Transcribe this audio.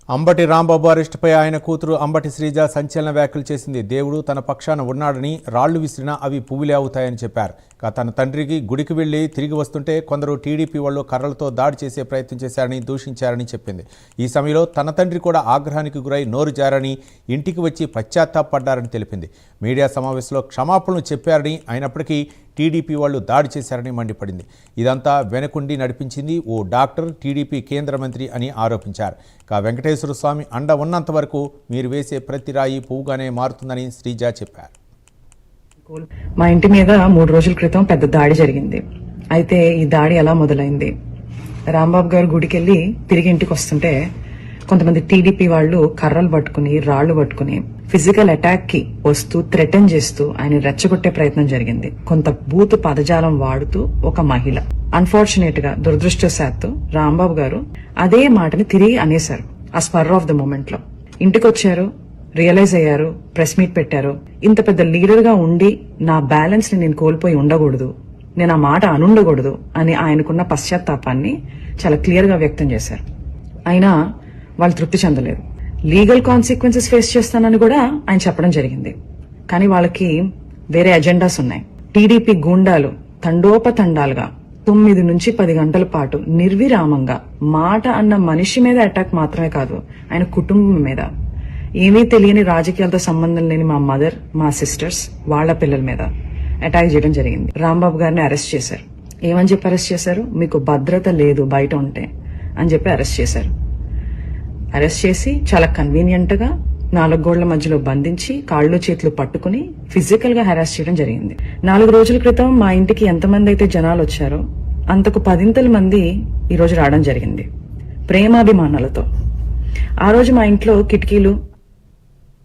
అంబటి రాంబాబు అరెస్టుపై ఆయన కూతురు అంబటి శ్రీజ సంచలన వ్యాఖ్యలు చేసింది. దేవుడు తన పక్షాన ఉన్నాడని, రాళ్లు విసిరినా అవి పువ్వులే అవుతాయని చెప్పారు. తన తండ్రికి గుడికి వెళ్లి తిరిగి వస్తుంటే కొందరు టీడీపీ వాళ్ళు కర్రలతో దాడి చేసే ప్రయత్నం చేశారని దూషించారని చెప్పింది. ఈ సమయంలో తన తండ్రి కూడా ఆగ్రహానికి గురై నోరు జారని, ఇంటికి వచ్చి పశ్చాత్తాపడ్డారని తెలిపింది. మీడియా సమావేశంలో క్షమాపణలు చెప్పారని, అయినప్పటికీ టీడీపీ వాళ్ళు దాడి చేశారని మండిపడింది. ఇదంతా వెనకుండి నడిపించింది ఓ డాక్టర్, టీడీపీ కేంద్ర మంత్రి అని ఆరోపించారు. వెంకటేశ్వర స్వామి అండ ఉన్నంత వరకు మీరు వేసే ప్రతి రాయి పువ్వుగానే మారుతుందని శ్రీజ చెప్పారు. మా ఇంటి మీద 3 రోజుల క్రితం పెద్ద దాడి జరిగింది. అయితే ఈ దాడి ఎలా మొదలైంది? రాంబాబు గారు గుడికెళ్ళి తిరిగి ఇంటికి వస్తుంటే కొంతమంది టీడీపీ వాళ్ళు కర్రలు పట్టుకుని, రాళ్లు పట్టుకుని ఫిజికల్ అటాక్ కి వస్తూ థ్రెటన్ చేస్తూ ఆయన రెచ్చగొట్టే ప్రయత్నం జరిగింది. కొంత బూత్ పదజాలం వాడుతూ ఒక మహిళ. అన్ఫార్చునేట్ గా, దురదృష్టవశాత్తు రాంబాబు గారు అదే మాటని తిరిగి అనేశారు. ఆ స్పర్ ఆఫ్ ద మూమెంట్ లో ఇంటికి వచ్చారు, రియలైజ్ అయ్యారు, ప్రెస్ మీట్ పెట్టారు. ఇంత పెద్ద లీడర్ గా ఉండి నా బ్యాలెన్స్ ని నేను కోల్పోయి ఉండకూడదు, నేను ఆ మాట అనుండకూడదు అని ఆయనకున్న పశ్చాత్తాపాన్ని చాలా క్లియర్ గా వ్యక్తం చేశారు. అయినా వాళ్ళు తృప్తి చెందలేదు. లీగల్ కాన్సిక్వెన్సెస్ ఫేస్ చేస్తానని కూడా ఆయన చెప్పడం జరిగింది. కానీ వాళ్ళకి వేరే ఎజెండాస్ ఉన్నాయి. టీడీపీ గూండాలు తండోపతండాలుగా 9 నుంచి 10 గంటల పాటు నిర్విరామంగా మాట అన్న మనిషి మీద అటాక్ మాత్రమే కాదు, ఆయన కుటుంబం మీద, ఏమీ తెలియని రాజకీయాలతో సంబంధం లేని మా మదర్, మా సిస్టర్స్, వాళ్ల పిల్లల మీద అటాక్ చేయడం జరిగింది. రాంబాబు గారిని అరెస్ట్ చేశారు. ఏమని చెప్పి అరెస్ట్ చేశారు? మీకు భద్రత లేదు బయట ఉంటే అని చెప్పి అరెస్ట్ చేశారు. అరెస్ట్ చేసి చాలా కన్వీనియంట్ గా 4 గోళ్ల మధ్యలో బంధించి కాళ్ళు చేతులు పట్టుకుని ఫిజికల్ గా హెరాస్ చేయడం జరిగింది. 4 రోజుల క్రితం మా ఇంటికి ఎంతమంది అయితే జనాలు వచ్చారో అంతకు 10 మంది ఈ రోజు రావడం జరిగింది, ప్రేమాభిమానాలతో. ఆ రోజు మా ఇంట్లో కిటికీలు